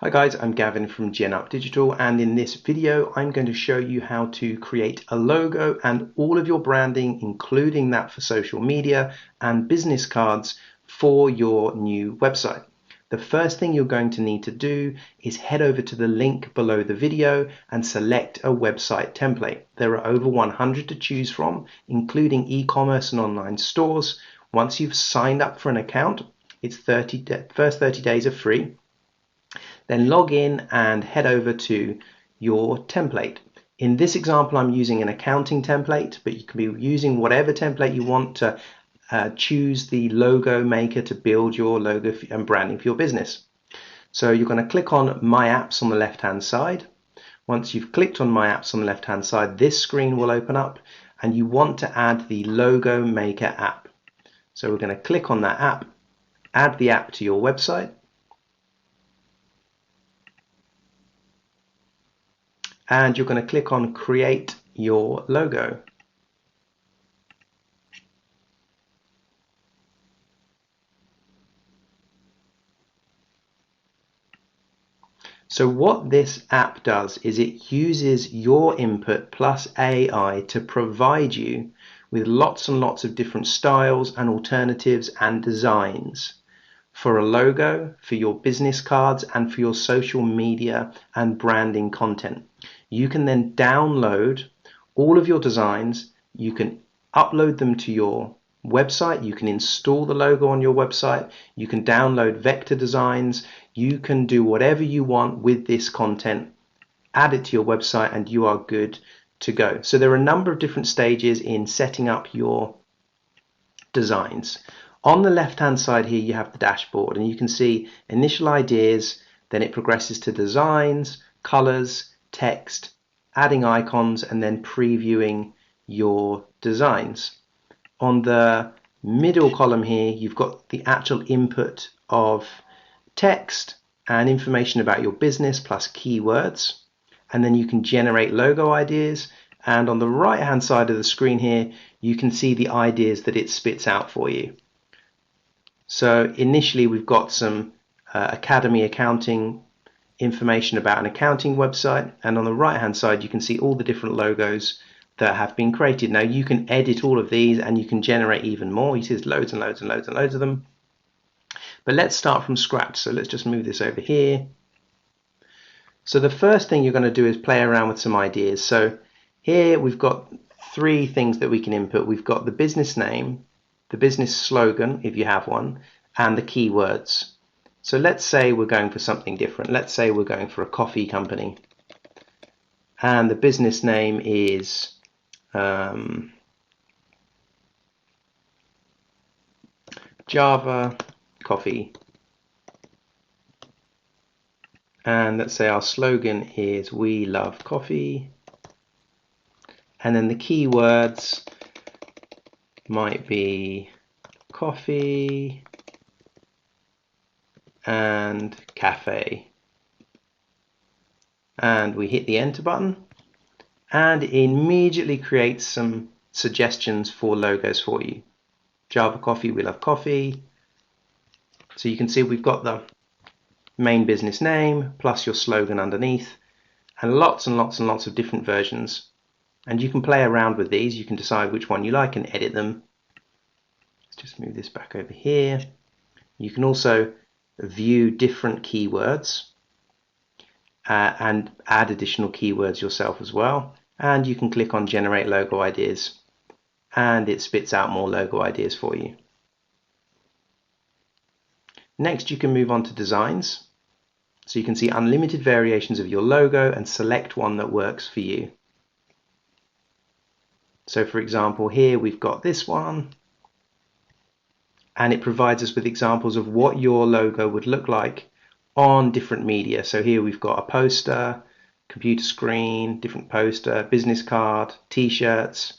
Hi guys, I'm Gavin from GenUp Digital, and in this video I'm going to show you how to create a logo and all of your branding, including that for social media and business cards for your new website. The first thing you're going to need to do is head over to the link below the video and select a website template. There are over 100 to choose from, including e-commerce and online stores. Once you've signed up for an account, it's first 30 days are free. Then log in and head over to your template. In this example, I'm using an accounting template, but you can be using whatever template you want to choose the logo maker to build your logo and branding for your business. So you're going to click on My Apps on the left-hand side. Once you've clicked on My Apps on the left-hand side, this screen will open up, and you want to add the Logo Maker app. So we're going to click on that app, add the app to your website, and you're going to click on Create Your Logo. So what this app does is it uses your input plus AI to provide you with lots and lots of different styles and alternatives and designs for a logo, for your business cards, and for your social media and branding content. You can then download all of your designs, you can upload them to your website, you can install the logo on your website, you can download vector designs, you can do whatever you want with this content, add it to your website, and you are good to go. So there are a number of different stages in setting up your designs. On the left hand side here you have the dashboard, and you can see initial ideas, then it progresses to designs, colors, text, adding icons, and then previewing your designs. On the middle column here you've got the actual input of text and information about your business plus keywords, and then you can generate logo ideas. And on the right hand side of the screen here you can see the ideas that it spits out for you. So initially we've got some Academy accounting information about an accounting website, and on the right hand side you can see all the different logos that have been created. Now you can edit all of these and you can generate even more. You see there's loads and loads and loads and loads of them. But let's start from scratch. So let's just move this over here. So the first thing you're going to do is play around with some ideas. So here we've got three things that we can input. We've got the business name, the business slogan, if you have one, and the keywords. So let's say we're going for something different. Let's say we're going for a coffee company, and the business name is Java Coffee, and let's say our slogan is We Love Coffee, and then the keywords might be coffee and cafe, and we hit the enter button, and it immediately creates some suggestions for logos for you. Java Coffee, We Love Coffee. So you can see we've got the main business name plus your slogan underneath, and lots and lots and lots of different versions. And you can play around with these. You can decide which one you like and edit them. Let's just move this back over here. You can also view different keywords and add additional keywords yourself as well. And you can click on Generate Logo Ideas, and it spits out more logo ideas for you. Next, you can move on to designs. So you can see unlimited variations of your logo and select one that works for you. So for example, here we've got this one, and it provides us with examples of what your logo would look like on different media. So here we've got a poster, computer screen, different poster, business card, t-shirts,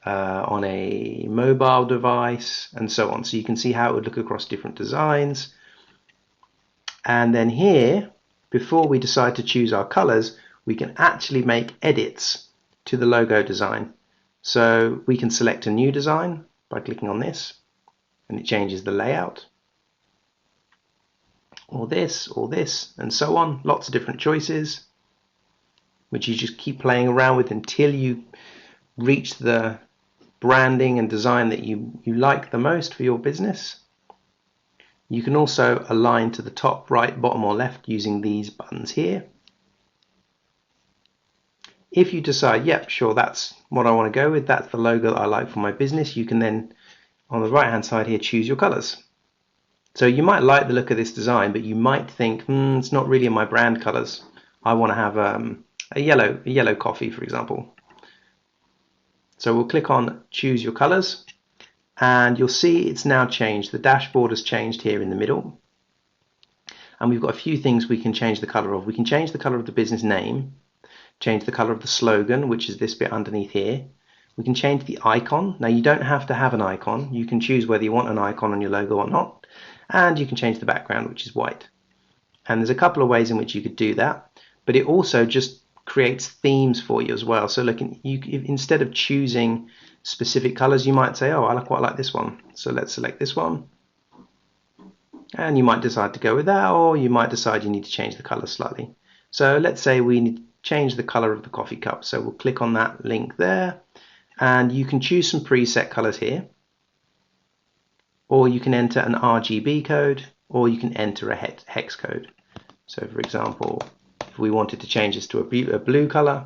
on a mobile device, and so on. So you can see how it would look across different designs. And then here, before we decide to choose our colors, we can actually make edits to the logo design. So we can select a new design by clicking on this, and it changes the layout. or this, and so on. Lots of different choices, which you just keep playing around with until you reach the branding and design that you like the most for your business. You can also align to the top, right, bottom, or left using these buttons here. If you decide, yep, sure, that's what I want to go with, that's the logo that I like for my business, you can then, on the right hand side here, choose your colors. So you might like the look of this design, but you might think, it's not really in my brand colors. I want to have a yellow coffee, for example. So we'll click on choose your colors, and you'll see it's now changed. The dashboard has changed here in the middle. And we've got a few things we can change the color of. We can change the color of the business name, change the color of the slogan, which is this bit underneath here. We can change the icon. Now you don't have to have an icon. You can choose whether you want an icon on your logo or not. And you can change the background, which is white. And there's a couple of ways in which you could do that, but it also just creates themes for you as well. So look, instead of choosing specific colors, you might say, oh, I quite like this one. So let's select this one. And you might decide to go with that, or you might decide you need to change the color slightly. So let's say we need to change the color of the coffee cup. So we'll click on that link there, and you can choose some preset colors here, or you can enter an RGB code, or you can enter a hex code. So for example, if we wanted to change this to a blue color,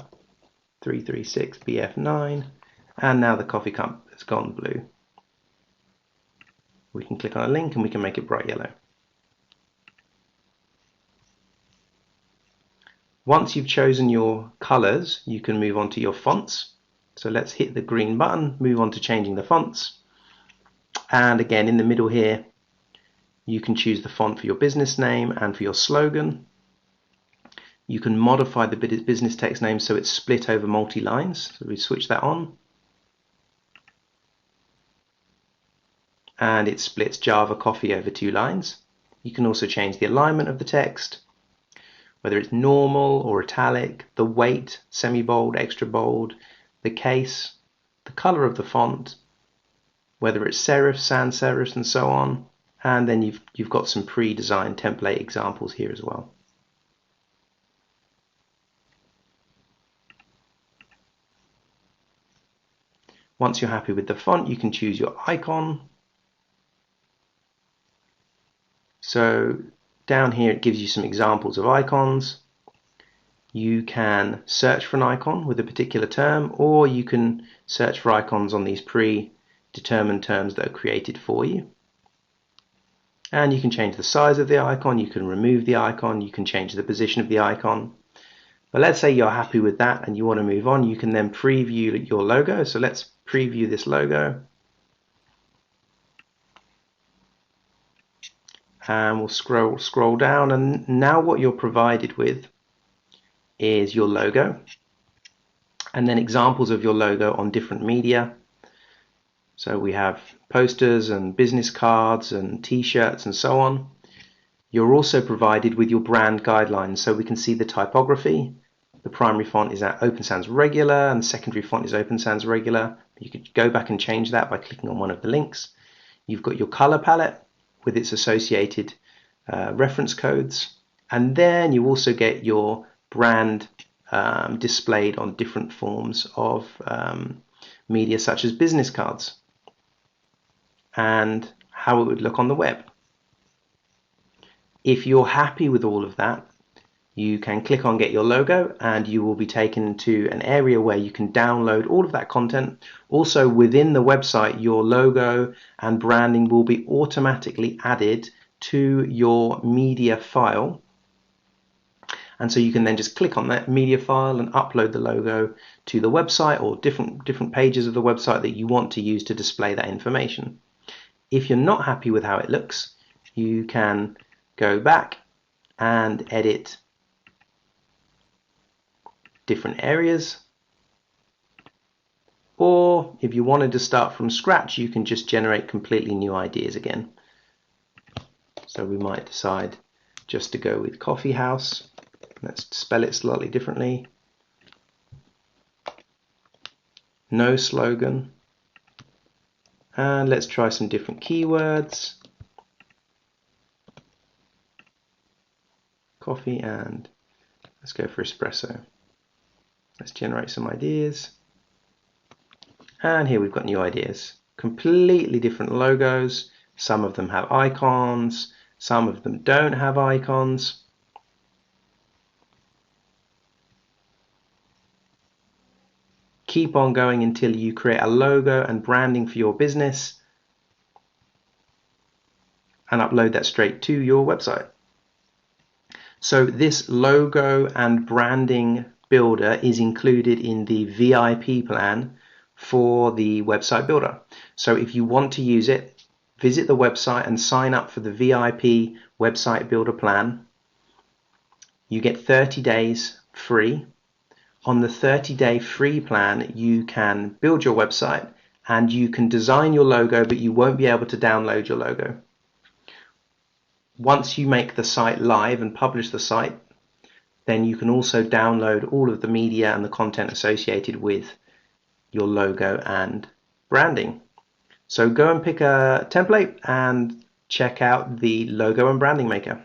336BF9, and now the coffee cup has gone blue. We can click on a link and we can make it bright yellow. Once you've chosen your colors, you can move on to your fonts. So let's hit the green button, move on to changing the fonts. And again, in the middle here, you can choose the font for your business name and for your slogan. You can modify the business text name so it's split over multi-lines. So we switch that on. And it splits Java Coffee over 2 lines. You can also change the alignment of the text, whether it's normal or italic, the weight, semi-bold, extra bold, the case, the color of the font, whether it's serif, sans serif, and so on. And then you've got some pre-designed template examples here as well. Once you're happy with the font, you can choose your icon. So down here it gives you some examples of icons. You can search for an icon with a particular term, or you can search for icons on these predetermined terms that are created for you. And you can change the size of the icon, you can remove the icon, you can change the position of the icon. But let's say you're happy with that and you want to move on, you can then preview your logo. So let's preview this logo. And we'll scroll down, and now what you're provided with is your logo and then examples of your logo on different media. So we have posters and business cards and t-shirts and so on. You're also provided with your brand guidelines, so we can see the typography. The primary font is at Open Sans Regular and secondary font is Open Sans Regular. You could go back and change that by clicking on one of the links. You've got your color palette with its associated reference codes, and then you also get your brand displayed on different forms of media such as business cards and how it would look on the web. If you're happy with all of that, you can click on Get Your Logo and you will be taken to an area where you can download all of that content. Also within the website, your logo and branding will be automatically added to your media file. And so you can then just click on that media file and upload the logo to the website or different pages of the website that you want to use to display that information. If you're not happy with how it looks, you can go back and edit different areas, or if you wanted to start from scratch, you can just generate completely new ideas again. So we might decide just to go with coffee house. Let's spell it slightly differently. No slogan, and let's try some different keywords. coffee, and let's go for espresso. Let's generate some ideas. And here we've got new ideas. Completely different logos. Some of them have icons, some of them don't have icons. Keep on going until you create a logo and branding for your business and upload that straight to your website. So this logo and branding builder is included in the VIP plan for the website builder. So if you want to use it, visit the website and sign up for the VIP website builder plan. You get 30 days free. On the 30-day free plan, you can build your website and you can design your logo, but you won't be able to download your logo. Once you make the site live and publish the site, then you can also download all of the media and the content associated with your logo and branding. So go and pick a template and check out the Logo and Branding Maker.